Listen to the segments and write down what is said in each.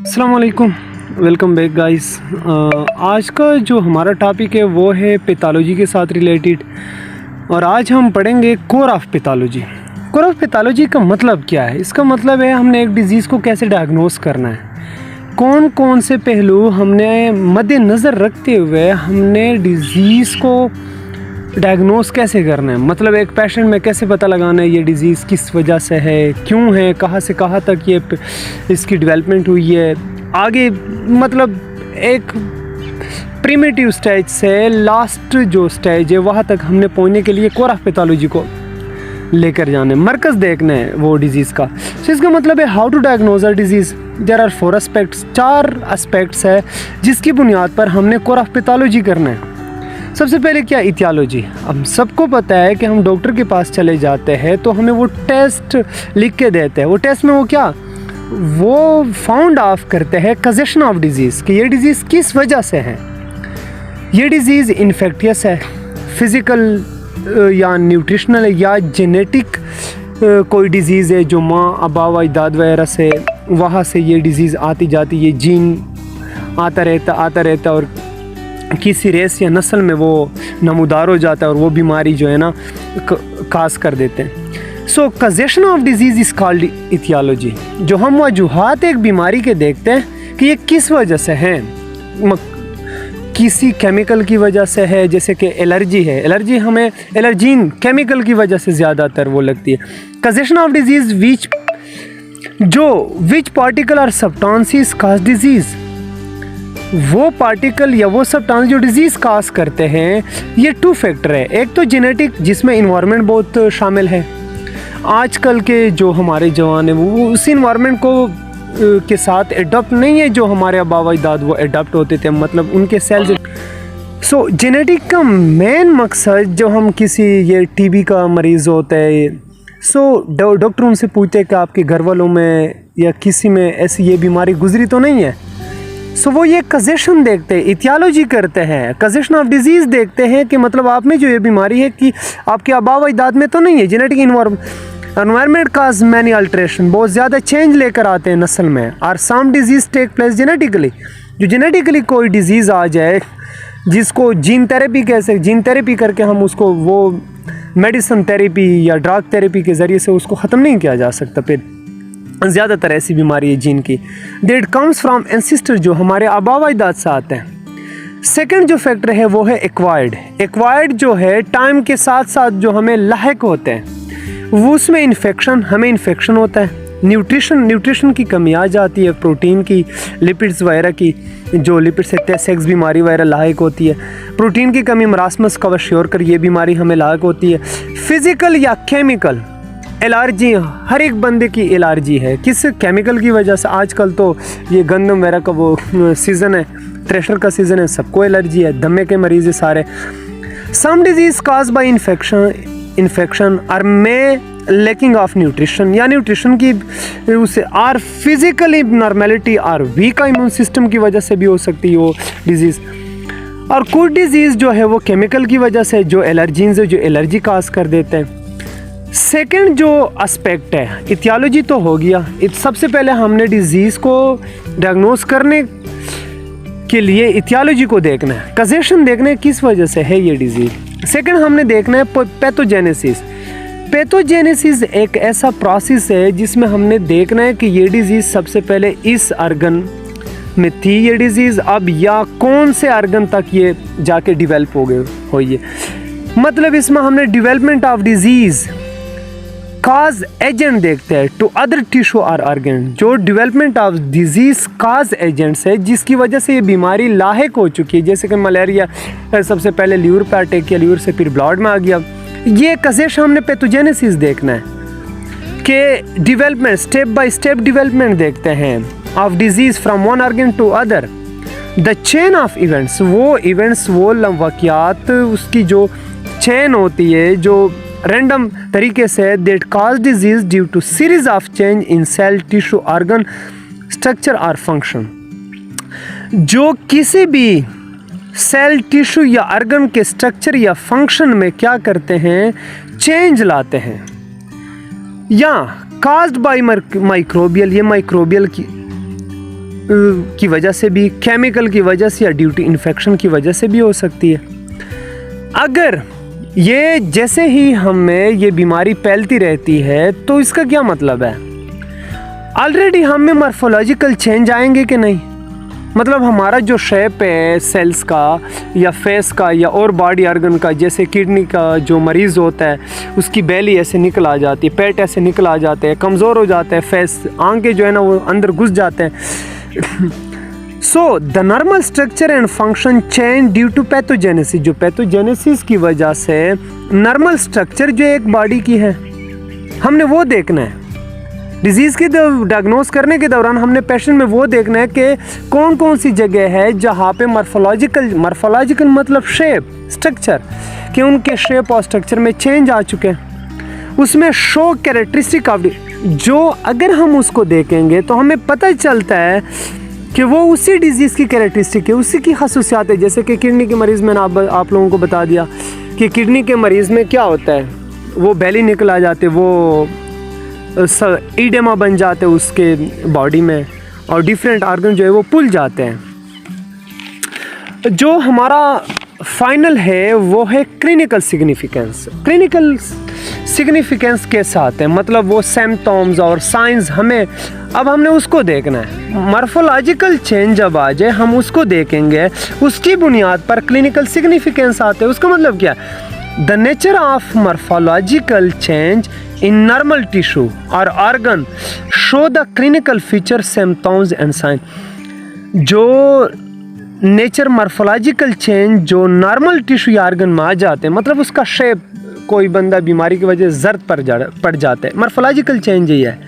अस्सलाम वालेकुम, welcome back guys. आज का जो हमारा टॉपिक है वो है पैथोलॉजी के साथ रिलेटेड, और आज हम पढ़ेंगे core of pathology. Core of pathology का मतलब क्या है? इसका मतलब है हमने एक डिज़ीज़ को कैसे डायग्नोस करना है, कौन कौन से पहलू हमने मद्देनज़र रखते हुए हमने डिज़ीज़ को डायग्नोस कैसे करना है। मतलब एक पेशेंट में कैसे पता लगाना है ये डिज़ीज़ किस वजह से है, क्यों है, कहाँ से कहाँ तक ये इसकी डेवलपमेंट हुई है, आगे मतलब एक प्रिमिटिव स्टेज से लास्ट जो स्टेज है वहाँ तक हमने पहुँचने के लिए कोर ऑफ पैथोलॉजी को लेकर जाना है, मरकज़ देखना है वो डिज़ीज़ का। तो इसका मतलब है how to diagnose a disease. There are 4 aspects, 4 aspects है जिसकी बुनियाद पर हमने कोर ऑफ पैथोलॉजी करना है। सबसे पहले क्या, इथियोलॉजी। अब सबको पता है कि हम डॉक्टर के पास चले जाते हैं तो हमें वो टेस्ट लिख के देते हैं। वो टेस्ट में वो क्या, वो फाउंड ऑफ करते हैं कजेशन ऑफ डिज़ीज़ कि ये डिज़ीज़ किस वजह से है। ये डिज़ीज़ इन्फेक्टियस है, फिज़िकल या न्यूट्रिशनल है, या जेनेटिक कोई डिज़ीज़ है जो माँ अबाव अजदाद वगैरह से वहाँ से ये डिज़ीज़ आती जाती, ये जीन आता रहता और किसी रेस या नस्ल में वो नमूदार हो जाता है और वो बीमारी जो है ना काज कर देते हैं। सो कजेशन ऑफ डिजीज़ इज़ कॉल्ड इथियोलॉजी। जो हम वजूहात एक बीमारी के देखते हैं कि ये किस वजह से हैं, किसी केमिकल की वजह से है, जैसे कि एलर्जी है, एलर्जी हमें एलर्जीन केमिकल की वजह से ज़्यादातर वो लगती है। कजेशन ऑफ डिजीज़ विच पार्टिकल और सब्सटेंसेस काज डिजीज़, वो पार्टिकल या वो सब्सटेंस जो डिजीज़ काज करते हैं, ये 2 फैक्टर है। एक तो जेनेटिक जिसमें इन्वायरमेंट बहुत शामिल है। आजकल के जो हमारे जवान हैं वो उस इन्वायरमेंट को के साथ एडॉप्ट नहीं है जो हमारे आबा अजदाद वो एडॉप्ट होते थे, मतलब उनके सेल्स। सो जेनेटिक का मेन मकसद, जो हम किसी ये टीबी का मरीज़ होता है, सो डॉक्टर उनसे पूछते हैं कि आपके घर वालों में या किसी में ऐसी ये बीमारी गुजरी तो नहीं है। सो वो ये कजेशन देखते हैं, इथियोलॉजी करते हैं, कजेशन ऑफ डिजीज़ देखते हैं कि मतलब आप में जो ये बीमारी है कि आपके आबा अजदाद में तो नहीं है। जेनेटिक एनवायरनमेंट काज मैनी अल्ट्रेशन, बहुत ज़्यादा चेंज लेकर आते हैं नस्ल में। और सम डिजीज़ टेक प्लेस जेनेटिकली, जो जेनेटिकली कोई डिज़ीज़ आ जाए जिसको जीन थेरेपी कैसे, जीन थेरेपी करके हम उसको वो मेडिसिन थेरेपी या ड्रग थेरेपी के ज़रिए से उसको ख़त्म नहीं किया जा सकता। फिर ज़्यादातर ऐसी बीमारी है जीन की, दैट कम्स फ्रॉम एंसेस्टर, जो हमारे आबा अजदाद से आते हैं। सेकंड जो फैक्टर है वो है एक्वायर्ड जो है टाइम के साथ साथ जो हमें लायक होते हैं, वो उसमें इन्फेक्शन, हमें इन्फेक्शन होता है। न्यूट्रिशन की कमी आ जाती है, प्रोटीन की, लिपिड्स वगैरह की, जो लिपिड से सेक्स बीमारी वगैरह लायक होती है। प्रोटीन की कमी, मरासमस क्वाशियोरकर, ये बीमारी हमें लायक होती है। फिज़िकल या केमिकल एलर्जी, हर एक बंदे की एलर्जी है किस केमिकल की वजह से। आजकल तो ये गंदम वगैरह का वो सीज़न है, थ्रेशर का सीज़न है, सबको एलर्जी है, दमे के मरीज़ है सारे। सम डिजीज़ काज बाय इन्फेक्शन और मे लैकिंग ऑफ न्यूट्रिशन, या न्यूट्रिशन की उससे और फिज़िकली नॉर्मेलिटी और वीक इम्यून सिस्टम की वजह से भी हो सकती है वो डिज़ीज़। और कुछ डिज़ीज़ जो है वो केमिकल की वजह से, जो एलर्जीन्स है, जो एलर्जी काज कर देते हैं। सेकंड जो एस्पेक्ट है, इथियोलॉजी तो हो गया। सबसे पहले हमने डिज़ीज़ को डायग्नोस करने के लिए इथियोलॉजी को देखना है, कजेशन देखना है किस वजह से है ये डिज़ीज़। सेकंड हमने देखना है पैथोजेनेसिस। पैथोजेनेसिस एक ऐसा प्रोसेस है जिसमें हमने देखना है कि ये डिज़ीज़ सबसे पहले इस ऑर्गन में थी ये डिज़ीज़, अब या कौन से ऑर्गन तक ये जाके डिवेल्प हो गए हो ये। मतलब इसमें हमने development of disease cause agent देखते हैं टू अदर टिश्यू और ऑर्गन, जो development of disease cause agents है जिसकी वजह से ये बीमारी लायक हो चुकी है। जैसे कि मलेरिया सबसे पहले लीवर पे अटैक किया, लीवर से फिर ब्लड में आ गया। ये कजेशन हमने पैथोजेनेसिस देखना है कि development, step by step development देखते हैं of disease from one organ to other. The chain of events, वो इवेंट्स, वो वाक़यात, उसकी जो चेन होती है जो रैंडम तरीके से, that cause disease due to series of change in cell, tissue, organ structure और फंक्शन, जो किसी भी सेल, टिश्यू या ऑर्गन के स्ट्रक्चर या फंक्शन में क्या करते हैं, चेंज लाते हैं। या काज्ड बाय माइक्रोबियल, ये माइक्रोबियल की की वजह से भी, केमिकल की वजह से, या ड्यू टू इन्फेक्शन की वजह से भी हो सकती है। अगर ये जैसे ही हमें ये बीमारी फैलती रहती है तो इसका क्या मतलब है? ऑलरेडी हमें मॉर्फोलॉजिकल चेंज आएंगे कि नहीं? मतलब हमारा जो शेप है सेल्स का या फेस का या और बॉडी ऑर्गन का, जैसे किडनी का जो मरीज़ होता है उसकी बैली ऐसे निकल आ जाती है, पेट ऐसे निकल आ जाते हैं, कमज़ोर हो जाते हैं, फेस आंखें जो है ना वो अंदर घुस जाते हैं। So the normal structure and function change due to pathogenesis. जो पैथोजेनेसिस की वजह से नॉर्मल स्ट्रक्चर जो एक बॉडी की है हमने वो देखना है। डिजीज़ की डायग्नोस करने के दौरान हमने पेशेंट में वो देखना है कि कौन कौन सी जगह है जहाँ पे मॉर्फोलॉजिकल मतलब शेप, स्ट्रक्चर, कि उनके शेप और स्ट्रक्चर में चेंज आ चुके हैं। उसमें शो कैरेक्टरिस्टिक ऑफ जो अगर हम उसको देखेंगे तो हमें पता चलता है कि वो उसी डिजीज़ की कैरेक्टरिस्टिक है, उसी की खसूसियात है। जैसे कि किडनी के मरीज़ में आप लोगों को बता दिया कि किडनी के मरीज़ में क्या होता है, वो बैली निकल आ जाते, वो ईडेमा बन जाते हैं उसके बॉडी में, और डिफरेंट ऑर्गन जो है वो पुल जाते हैं। जो हमारा फाइनल है वो है क्लिनिकल सिग्निफिकेंस। क्लिनिकल सिग्निफिकेंस के साथ है मतलब वो सिम्टम्स और साइंस हमने उसको देखना है। मॉर्फोलॉजिकल चेंज जब आ जाए हम उसको देखेंगे, उसकी बुनियाद पर क्लिनिकल सिग्निफिकेंस आते हैं। उसका मतलब क्या है? The nature of morphological change in normal tissue or organ show the clinical feature, symptoms and signs। जो नेचर मॉर्फोलॉजिकल चेंज जो नॉर्मल टिश्यू या ऑर्गन में आ जाते हैं, मतलब उसका शेप, कोई बंदा बीमारी की वजह से जर्द पड़ जाता है, मॉर्फोलॉजिकल चेंज ही है।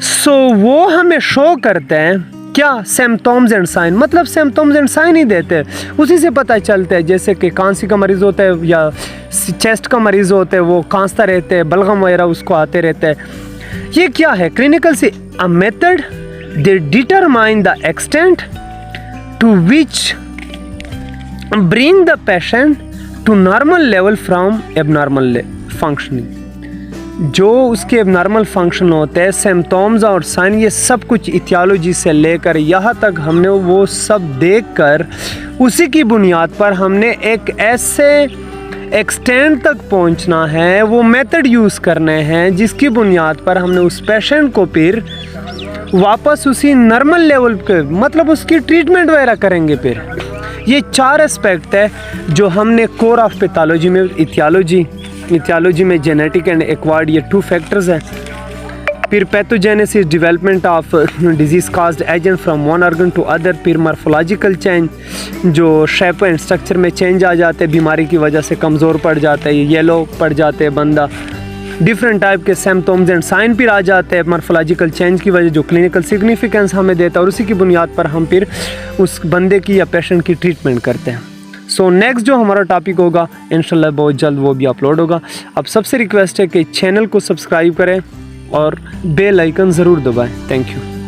सो वो हमें शो करते हैं क्या? Symptoms and sign. मतलब सिम्टम्स एंड साइन ही देते हैं, उसी से पता चलता है। जैसे कि खांसी का मरीज़ होता है या चेस्ट का मरीज़ होता है, वो खांसता रहते हैं, बलगम वगैरह उसको आते रहते हैं। ये क्या है? क्लिनिकल से a method the determine the extent to which bring the patient to normal level from abnormal functioning. जो उसके एबनॉर्मल फंक्शन होते हैं, सिम्टम्स और साइन, ये सब कुछ इथियोलॉजी से लेकर यहाँ तक हमने वो सब देखकर उसी की बुनियाद पर हमने एक ऐसे एक्सटेंट तक पहुँचना है, वो मेथड यूज़ करने हैं जिसकी बुनियाद पर हमने उस पेशेंट को फिर वापस उसी नॉर्मल लेवल पे मतलब उसकी ट्रीटमेंट वगैरह करेंगे। फिर ये 4 एस्पेक्ट है जो हमने कोर ऑफ पैथोलॉजी में, इथियोलॉजी में जेनेटिक एंड एक्वायर्ड, ये 2 फैक्टर्स हैं। फिर pathogenesis, development of disease caused agent from one organ to other. फिर मॉर्फोलॉजिकल चेंज, जो शेप एंड स्ट्रक्चर में चेंज आ जाते हैं, बीमारी की वजह से कमज़ोर पड़ जाता है, येलो पड़ जाते हैं बंदा। डिफरेंट टाइप के सिम्टम्स एंड साइन फिर आ जाते हैं मॉर्फोलॉजिकल चेंज की वजह, जो क्लिनिकल सिग्निफिकेंस हमें देता है, और उसी की बुनियाद पर हम फिर उस बंदे की या पेशेंट की ट्रीटमेंट करते हैं। सो नेक्स्ट जो हमारा टॉपिक होगा इंशाल्लाह बहुत जल्द वो भी अपलोड होगा। अब सबसे रिक्वेस्ट है कि चैनल को सब्सक्राइब करें और बेल आइकन ज़रूर दबाएं। Thank you.